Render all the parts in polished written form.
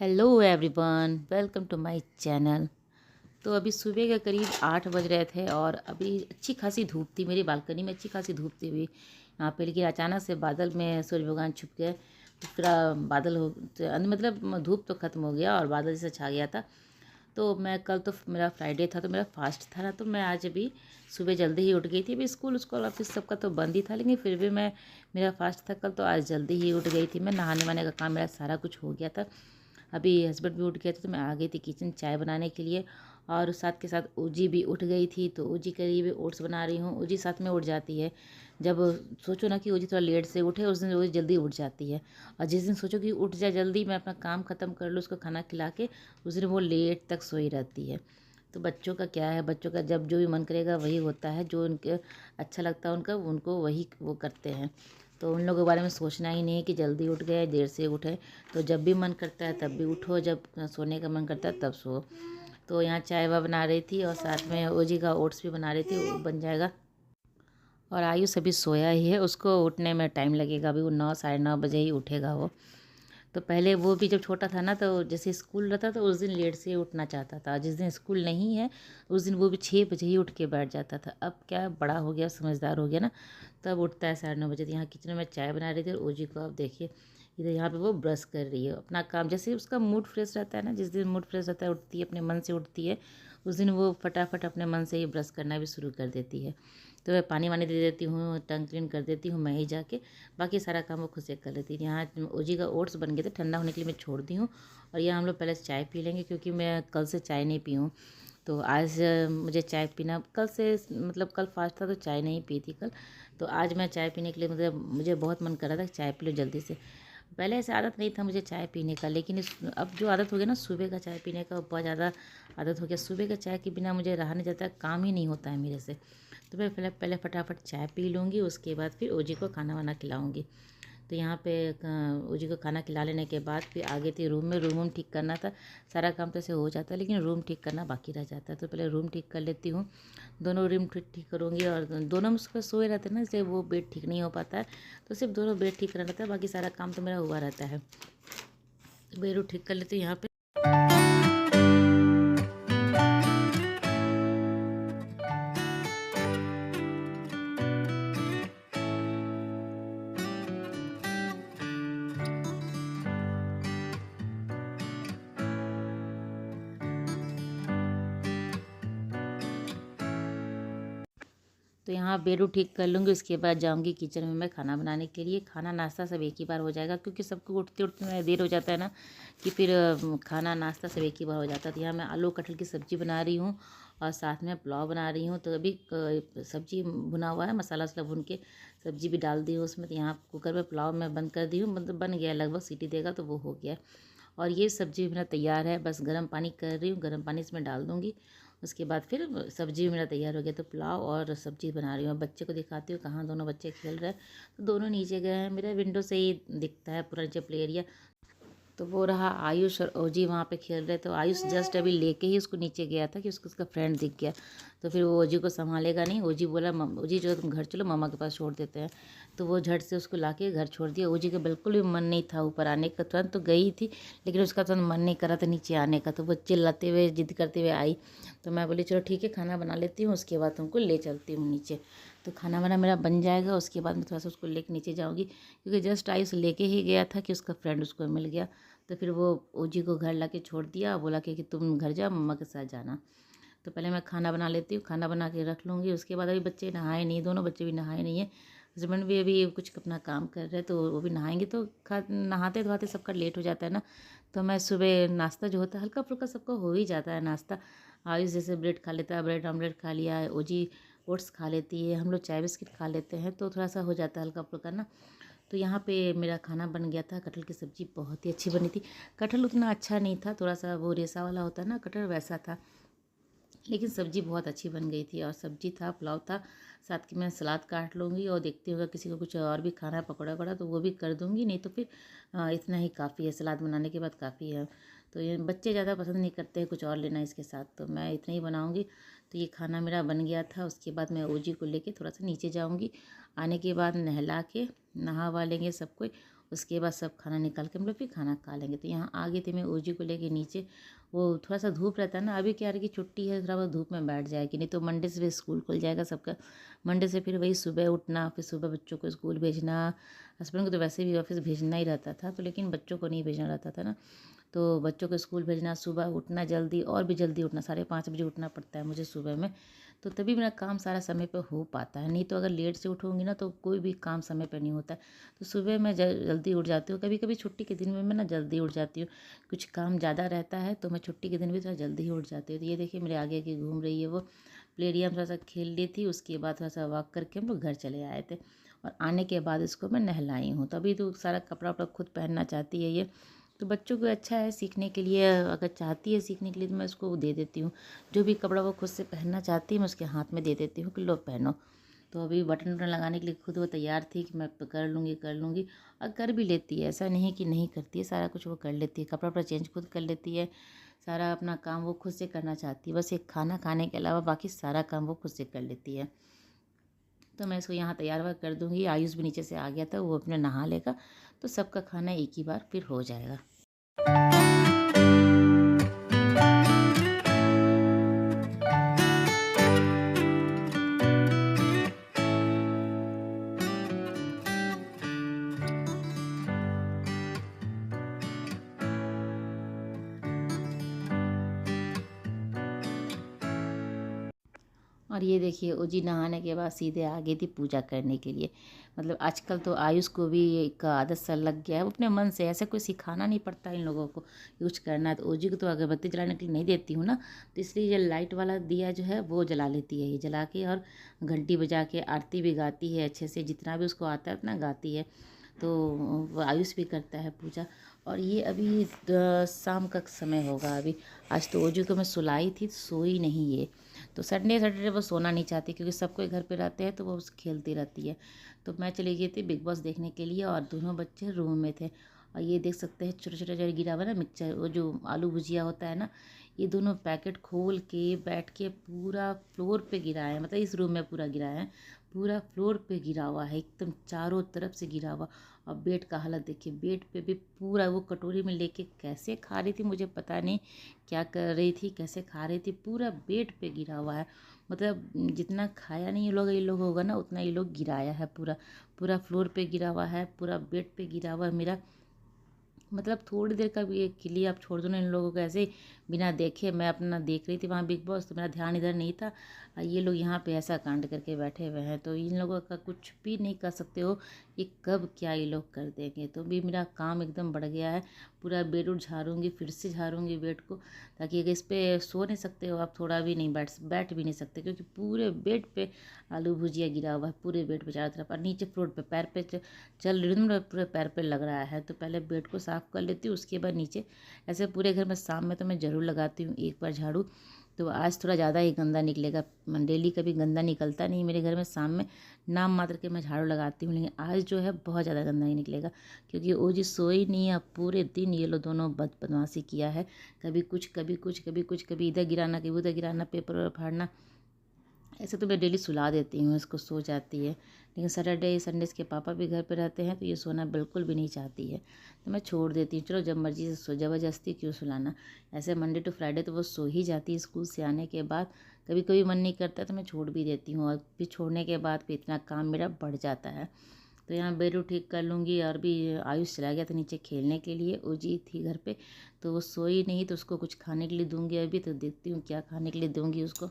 Hello everyone, welcome to my channel. तो अभी सुबह के करीब 8 बज रहे थे और अभी अच्छी खासी धूप थी। मेरी बालकनी में अच्छी खासी धूप थी अभी यहाँ पे, लेकिन अचानक से बादल में सूर्य भगवान छुप गए। तो पूरा बादल हो मतलब धूप तो ख़त्म हो गया और बादल जैसे छा गया था। तो मैं कल तो मेरा फ्राइडे था तो मेरा फास्ट था ना, तो मैं आज अभी सुबह जल्दी ही उठ गई थी। अभी स्कूल स्कूल ऑफिस सबका तो बंद ही था, लेकिन फिर भी मेरा फास्ट था कल, तो आज जल्दी ही उठ गई थी। मैं नहाने वाने का काम मेरा सारा कुछ हो गया था। अभी हस्बैंड भी उठ गए थे तो मैं आ गई थी किचन चाय बनाने के लिए। और साथ के साथ ओजी भी उठ गई थी, तो ओजी के लिए भी ओट्स बना रही हूँ। ओजी साथ में उठ जाती है। जब सोचो ना कि ओजी थोड़ा लेट से उठे, उस दिन ओजी जल्दी उठ जाती है। और जिस दिन सोचो कि उठ जाए जल्दी, मैं अपना काम ख़त्म कर लूँ, उसको खाना खिला के, उस दिन वो लेट तक सोई रहती है। तो बच्चों का क्या है, बच्चों का जब जो भी मन करेगा वही होता है, जो उनके अच्छा लगता है उनका उनको वही वो करते हैं। तो उन लोगों के बारे में सोचना ही नहीं है कि जल्दी उठ गए देर से उठे। तो जब भी मन करता है तब भी उठो, जब सोने का मन करता है तब सो। तो यहाँ चाय वाय बना रही थी और साथ में ओजी का ओट्स भी बना रही थी, वो बन जाएगा। और आयुष अभी सोया ही है, उसको उठने में टाइम लगेगा। अभी वो 9 साढ़े 9 बजे ही उठेगा वो। तो पहले वो भी जब छोटा था ना, तो जैसे स्कूल रहता तो उस दिन लेट से उठना चाहता था। जिस दिन स्कूल नहीं है उस दिन वो भी 6 बजे ही उठ के बैठ जाता था। अब क्या बड़ा हो गया, समझदार हो गया ना, तब उठता है साढ़े 9 बजे। तो यहाँ किचन में चाय बना रही थी और ओजी को आप देखिए इधर यहाँ पे वो ब्रश कर रही है अपना काम। जैसे उसका मूड फ्रेश रहता है ना, जिस दिन मूड फ्रेश रहता है उठती है, अपने मन से उठती है, उस दिन वो फटाफट अपने मन से ही ब्रश करना भी शुरू कर देती है। तो मैं पानी वानी दे देती हूँ, टंग क्लीन कर देती हूँ मैं ही जाके। बाकी सारा काम वो खुद से कर लेती है। यहाँ ओजी का ओट्स बन गए थे, ठंडा होने के लिए मैं छोड़ दी हूँ। और यहाँ हम लोग पहले चाय पी लेंगे, क्योंकि मैं कल से चाय नहीं पी हूँ। तो आज मुझे चाय पीना, कल से मतलब कल फास्ट था तो चाय नहीं पी थी कल। तो आज मैं चाय पीने के लिए, मतलब मुझे बहुत मन कर रहा था कि चाय पी लो जल्दी से। पहले ऐसे आदत नहीं था मुझे चाय पीने का, लेकिन अब जो आदत हो गया ना सुबह का चाय पीने का, बहुत ज़्यादा आदत हो गया। सुबह का चाय के बिना मुझे रहा नहीं जाता, काम ही नहीं होता है मेरे से। तो मैं पहले पहले फटाफट चाय पी लूँगी, उसके बाद फिर ओजी को खाना वाना खिलाऊँगी। तो यहाँ पे ओजी को खाना खिला लेने के बाद फिर आगे थी रूम में, रूम ठीक करना था। सारा काम तो ऐसे हो जाता है, लेकिन रूम ठीक करना बाकी रह जाता है। तो पहले रूम ठीक कर लेती हूँ, दोनों रूम ठीक ठीक करूँगी। और दोनों में उसका सोए रहते हैं ना, इसलिए वो बेड ठीक नहीं हो पाता है। तो सिर्फ दोनों बेड ठीक करना रहता है, बाकी सारा काम तो मेरा हुआ रहता है। तो बेड ठीक कर लेती हूँ यहाँ पे। तो यहाँ बेड ठीक कर लूँगी, उसके बाद जाऊँगी किचन में मैं खाना बनाने के लिए। खाना नाश्ता सब एक ही बार हो जाएगा, क्योंकि सबको उठते उठते में देर हो जाता है ना, कि फिर खाना नाश्ता सब एक ही बार हो जाता है। तो यहाँ मैं आलू कटहल की सब्ज़ी बना रही हूँ और साथ में पुलाव बना रही हूँ। तो अभी सब्ज़ी भुना हुआ है, मसाला वसाला भून के सब्ज़ी भी डाल दी हूँ उसमें। तो यहाँ कुकर में पुलाव मैं बंद कर दी हूँ, मतलब बन गया लगभग, सीटी देगा तो वो हो गया। और ये सब्ज़ी मेरा तैयार है, बस गर्म पानी कर रही हूँ, गर्म पानी इसमें डाल दूँगी। उसके बाद फिर सब्ज़ी भी मेरा तैयार हो गया। तो पुलाव और सब्ज़ी बना रही हूँ। बच्चे को दिखाती हूँ, कहाँ दोनों बच्चे खेल रहे हैं। तो दोनों नीचे गए हैं, मेरा विंडो से ही दिखता है पूरा नीचे प्ले एरिया। तो वो रहा आयुष और ओजी वहाँ पे खेल रहे। तो आयुष जस्ट अभी लेके ही उसको नीचे गया था कि उसको उसका फ्रेंड दिख गया। तो फिर वो ओजी को संभालेगा नहीं। ओजी बोला, ओजी जो तुम घर चलो, मम्मा के पास छोड़ देते हैं। तो वो झट से उसको लाके घर छोड़ दिया। ओजी का बिल्कुल भी मन नहीं था ऊपर आने का, तुरंत तो गई थी, लेकिन उसका तुरंत मन नहीं करा था नीचे आने का। तो वो चिल्लाते हुए जिद करते हुए आई। तो मैं बोली चलो ठीक है, खाना बना लेती हूँ, उसके बाद तुमको ले चलती हूँ नीचे। तो खाना वाना मेरा बन जाएगा, उसके बाद मैं थोड़ा सा उसको लेके नीचे जाऊँगी, क्योंकि जस्ट आयुष लेके ही गया था कि उसका फ्रेंड उसको मिल गया। तो फिर वो ओजी को घर ला के छोड़ दिया, बोला कि तुम घर जाओ, मम्मा के साथ जाना। तो पहले मैं खाना बना लेती हूँ, खाना बना के रख लूँगी। उसके बाद अभी बच्चे नहाए नहीं, दोनों बच्चे भी नहाए नहीं है। हस्बैंड भी अभी कुछ अपना काम कर रहे हैं, तो वो भी नहाएंगे। तो नहाते धोते सबका लेट हो जाता है ना। तो मैं सुबह नाश्ता जो होता है हल्का फुल्का सबका हो ही जाता है नाश्ता। आयुष जैसे ब्रेड खा लेता है, ब्रेड ऑमलेट खा लिया है, ओजी ओट्स खा लेती है, हम लोग चाय बिस्किट खा लेते हैं। तो थोड़ा सा हो जाता है हल्का फुल्का ना। तो यहाँ पे मेरा खाना बन गया था। कटहल की सब्ज़ी बहुत ही अच्छी बनी थी। कटहल उतना अच्छा नहीं था, थोड़ा सा वो रेसा वाला होता है ना कटहल, वैसा था। लेकिन सब्ज़ी बहुत अच्छी बन गई थी। और सब्ज़ी था, पुलाव था, साथ की मैं सलाद काट लूँगी। और देखती हूँ अगर किसी को कुछ और भी खाना है, पकौड़ा वकौड़ा, तो वो भी कर दूँगी, नहीं तो फिर इतना ही काफ़ी है, सलाद बनाने के बाद काफ़ी है। तो ये बच्चे ज़्यादा पसंद नहीं करते हैं कुछ और लेना इसके साथ, तो मैं इतना ही बनाऊँगी। तो ये खाना मेरा बन गया था। उसके बाद मैं ओजी को लेके थोड़ा सा नीचे जाऊँगी। आने के बाद नहला के नहा वहा लेंगे सब कोई। उसके बाद सब खाना निकाल के हम लोग फिर खाना खा लेंगे। तो यहाँ आ गई थी मैं ओजी को लेके नीचे। वो थोड़ा सा धूप रहता है ना, अभी क्या है कि छुट्टी है, थोड़ा बहुत धूप में बैठ जाएगी, नहीं तो मंडे से फिर स्कूल खुल जाएगा सबका। मंडे से फिर वही सुबह उठना, फिर सुबह बच्चों को स्कूल भेजना। हस्बैंड को तो वैसे भी ऑफिस भेजना ही रहता था, तो लेकिन बच्चों को नहीं भेजना रहता था ना। तो बच्चों को स्कूल भेजना, सुबह उठना जल्दी, और भी जल्दी उठना, 5:30 बजे उठना पड़ता है मुझे सुबह में। तो तभी मेरा काम सारा समय पर हो पाता है, नहीं तो अगर लेट से उठूँगी ना तो कोई भी काम समय पर नहीं होता है। तो सुबह मैं जल्दी उठ जाती हूँ, कभी कभी छुट्टी के दिन में मैं ना जल्दी उठ जाती हूँ। कुछ काम ज़्यादा रहता है तो मैं छुट्टी के दिन भी थोड़ा जल्दी ही उठ जाती हूँ। तो ये देखिए मेरे आगे आगे घूम रही है वो। प्ले एरिया में थोड़ा सा खेल ली थी, उसके बाद थोड़ा सा वॉक करके हम लोग घर चले आए थे। और आने के बाद इसको मैं नहलाई हूँ, तभी तो सारा कपड़ा वपड़ा खुद पहनना चाहती है ये। तो बच्चों को अच्छा है सीखने के लिए, अगर चाहती है सीखने के लिए तो मैं उसको दे देती हूँ। जो भी कपड़ा वो खुद से पहनना चाहती है मैं उसके हाथ में दे देती हूँ कि लो पहनो। तो अभी बटन वटन लगाने के लिए खुद वो तैयार थी कि मैं कर लूँगी कर लूँगी, और कर भी लेती है, ऐसा नहीं कि नहीं करती है, सारा कुछ वो कर लेती है। कपड़ा वपड़ा चेंज खुद कर लेती है, सारा अपना काम वो खुद से करना चाहती है। बस एक खाना खाने के अलावा बाकी सारा काम वो खुद से कर लेती है। तो मैं इसको यहाँ तैयार वार कर दूँगी। आयुष भी नीचे से आ गया था, वो अपने नहा लेगा, तो सबका खाना एक ही बार फिर हो जाएगा। और ये देखिए ओजी नहाने के बाद सीधे आ गई थी पूजा करने के लिए। मतलब आजकल तो आयुष को भी एक आदत सा लग गया है, वो अपने मन से, ऐसा कोई सिखाना नहीं पड़ता इन लोगों को कुछ करना है। तो ओजी को तो अगरबत्ती जलाने के लिए नहीं देती हूँ ना, तो इसलिए ये लाइट वाला दिया जो है वो जला लेती है, ये जला के और घंटी बजा के आरती भी गाती है अच्छे से, जितना भी उसको आता है उतना गाती है। तो वो आयुष भी करता है पूजा। और ये अभी शाम का समय होगा अभी। आज तो ओजू को मैं सुलाई थी, सोई नहीं ये। तो संडे सैटरडे वो सोना नहीं चाहती, क्योंकि सब कोई घर पे रहते हैं तो वो खेलती रहती है। तो मैं चली गई थी बिग बॉस देखने के लिए, और दोनों बच्चे रूम में थे। और ये देख सकते हैं छोटे छोटे जो गिरा हुआ ना मिक्सचर, वो जो आलू भुजिया होता है ना, ये दोनों पैकेट खोल के बैठ के पूरा फ्लोर पे गिरा है। मतलब इस रूम में पूरा गिरा है, पूरा फ्लोर पे गिरा हुआ है, एकदम चारों तरफ से गिरा हुआ। और बेड का हालत देखिए, बेड पे भी पूरा, वो कटोरी में लेके कैसे खा रही थी मुझे पता नहीं, क्या कर रही थी, कैसे खा रही थी, पूरा बेड पे गिरा हुआ है। मतलब जितना खाया नहीं ये लोग होगा ना, उतना ये लोग गिराया है, पूरा पूरा फ्लोर पे गिरा हुआ है, पूरा बेड पे गिरा हुआ है मेरा। मतलब थोड़ी देर का भी के लिए आप छोड़ दो ना इन लोगों को ऐसे ही, बिना देखे। मैं अपना देख रही थी वहाँ बिग बॉस, तो मेरा ध्यान इधर नहीं था, और ये लोग यहाँ पे ऐसा कांड करके बैठे हुए हैं। तो इन लोगों का कुछ भी नहीं कर सकते हो, ये कब क्या ये लोग कर देंगे। तो भी मेरा काम एकदम बढ़ गया है, पूरा बेड उड झाड़ूंगी, फिर से झाड़ूंगी बेड को, ताकि अगर इस पर सो नहीं सकते हो आप, थोड़ा भी नहीं बैठ भी नहीं सकते, क्योंकि पूरे बेड पे आलू भुजिया गिरा हुआ है, पूरे बेड पे चारों तरफ। और नीचे फ्लोर पे पैर पे चल रही हूँ, पूरे पैर पे लग रहा है। तो पहले बेड को साफ़ कर लेती हूँ, उसके बाद नीचे। ऐसे पूरे घर में शाम में तो मैं ज़रूर लगाती हूँ एक बार झाड़ू। तो आज थोड़ा ज़्यादा ही गंदा निकलेगा, डेली कभी गंदा निकलता नहीं मेरे घर में, शाम में नाम मात्र के मैं झाड़ू लगाती हूँ, लेकिन आज जो है बहुत ज़्यादा गंदा ही निकलेगा, क्योंकि वो जी सोई नहीं है पूरे दिन। ये लोग दोनों बदमाशी किया है, कभी कुछ कभी कुछ कभी कुछ, कभी इधर गिराना कभी उधर गिराना, पेपर फाड़ना। ऐसे तो मैं डेली सुला देती हूँ इसको, सो जाती है। लेकिन सैटरडे संडे इसके पापा भी घर पे रहते हैं, तो ये सोना बिल्कुल भी नहीं चाहती है, तो मैं छोड़ देती हूँ, चलो जब मर्जी से सो, ज़बरदस्ती क्यों सुलाना। ऐसे मंडे टू फ्राइडे तो वो सो ही जाती है स्कूल से आने के बाद। कभी कभी मन नहीं करता तो मैं छोड़ भी देती हूँ, और फिर छोड़ने के बाद फिर इतना काम मेरा बढ़ जाता है। तो यहाँ बेड ठीक कर लूँगी। और भी आयुष चला गया था नीचे खेलने के लिए, ओजी थी घर पे, तो वो सोई नहीं, तो उसको कुछ खाने के लिए दूँगी अभी। तो देखती हूँ क्या खाने के लिए दूँगी उसको।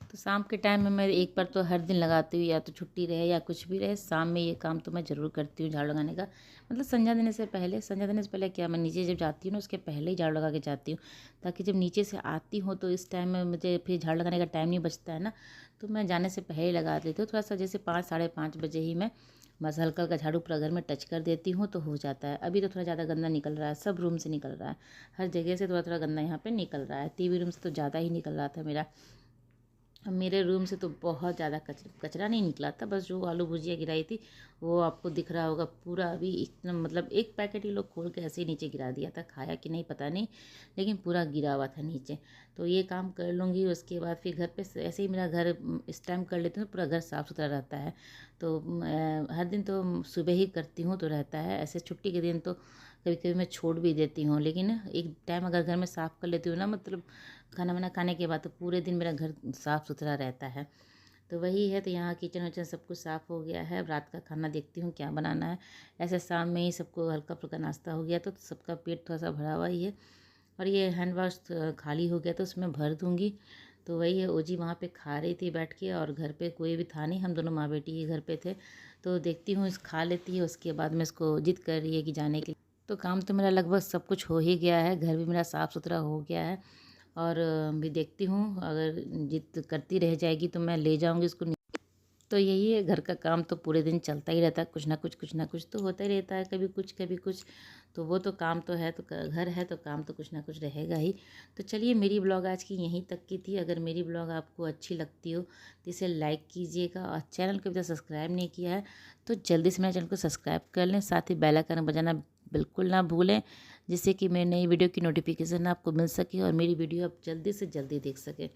तो शाम के टाइम में मैं एक बार तो हर दिन लगाती हूँ, या तो छुट्टी रहे या कुछ भी रहे, शाम में ये काम तो मैं ज़रूर करती हूँ झाड़ू लगाने का। मतलब संध्या देने से पहले, संध्या देने से पहले क्या, मैं नीचे जब जाती हूँ ना उसके पहले ही झाड़ू लगा के जाती हूँ, ताकि जब नीचे से आती हूँ तो इस टाइम में मुझे फिर झाड़ू लगाने का टाइम नहीं बचता है ना, तो मैं जाने से पहले ही लगा लेती हूँ। थोड़ा सा जैसे 5 साढ़े 5 बजे ही मैं बस हल्का हल्का झाड़ू पूरा घर में टच कर देती हूँ तो हो जाता है। अभी तो थोड़ा ज़्यादा गंदा निकल रहा है, सब रूम से निकल रहा है, हर जगह से थोड़ा थोड़ा गंदा यहाँ पे निकल रहा है। टीवी रूम से तो ज़्यादा ही निकल रहा था मेरा। मेरे रूम से तो बहुत ज़्यादा कचरा नहीं निकला था, बस जो आलू भुजिया गिराई थी वो आपको दिख रहा होगा पूरा। अभी इतना मतलब एक पैकेट ही लोग खोल के ऐसे ही नीचे गिरा दिया था, खाया कि नहीं पता नहीं, लेकिन पूरा गिरा हुआ था नीचे। तो ये काम कर लूँगी, उसके बाद फिर घर पे ऐसे ही मेरा घर इस टाइम कर लेती हूँ, पूरा घर साफ़ सुथरा रहता है। तो हर दिन तो सुबह ही करती हूँ तो रहता है, ऐसे छुट्टी के दिन तो कभी कभी मैं छोड़ भी देती हूँ, लेकिन एक टाइम अगर घर में साफ़ कर लेती हूँ ना, मतलब खाना वाना खाने के बाद, तो पूरे दिन मेरा घर साफ़ सुथरा रहता है। तो वही है, तो यहाँ किचन विचन सब कुछ साफ़ हो गया है। अब रात का खाना देखती हूँ क्या बनाना है। ऐसे शाम में ही सबको हल्का फुल्का नाश्ता हो गया तो सबका पेट थोड़ा सा भरा हुआ ही है। और ये हैंड वाश खाली हो गया तो उसमें भर दूँगी। तो वही है, ओजी वहाँ पे खा रही थी बैठ के, और घर पे कोई भी था नहीं, हम दोनों माँ बेटी ही घर पे थे। तो देखती हूँ इस खा लेती है, उसके बाद में इसको जिद कर रही है कि जाने के लिए। तो काम तो मेरा लगभग सब कुछ हो ही गया है, घर भी मेरा साफ़ सुथरा हो गया है। और भी देखती हूँ, अगर जिद करती रह जाएगी तो मैं ले जाऊँगी इसको। तो यही है, घर का काम तो पूरे दिन चलता ही रहता है, कुछ ना कुछ तो होता ही रहता है, कभी कुछ कभी कुछ। तो वो तो काम तो है, तो घर है तो काम तो कुछ ना कुछ रहेगा ही। तो चलिए, मेरी ब्लॉग आज की यहीं तक की थी। अगर मेरी ब्लॉग आपको अच्छी लगती हो तो इसे लाइक कीजिएगा, और चैनल को अभी तक सब्सक्राइब नहीं किया है तो जल्दी से मेरे चैनल को सब्सक्राइब कर लें, साथ ही बेल आइकन बजाना बिल्कुल ना भूलें, जिससे कि मेरी नई वीडियो की नोटिफिकेशन आपको मिल सके और मेरी वीडियो आप जल्दी से जल्दी देख सकें।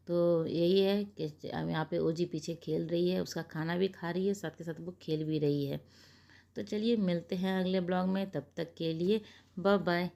तो यही है कि अब यहाँ पे ओजी पीछे खेल रही है, उसका खाना भी खा रही है, साथ के साथ वो खेल भी रही है। तो चलिए, मिलते हैं अगले ब्लॉग में, तब तक के लिए बाय बाय।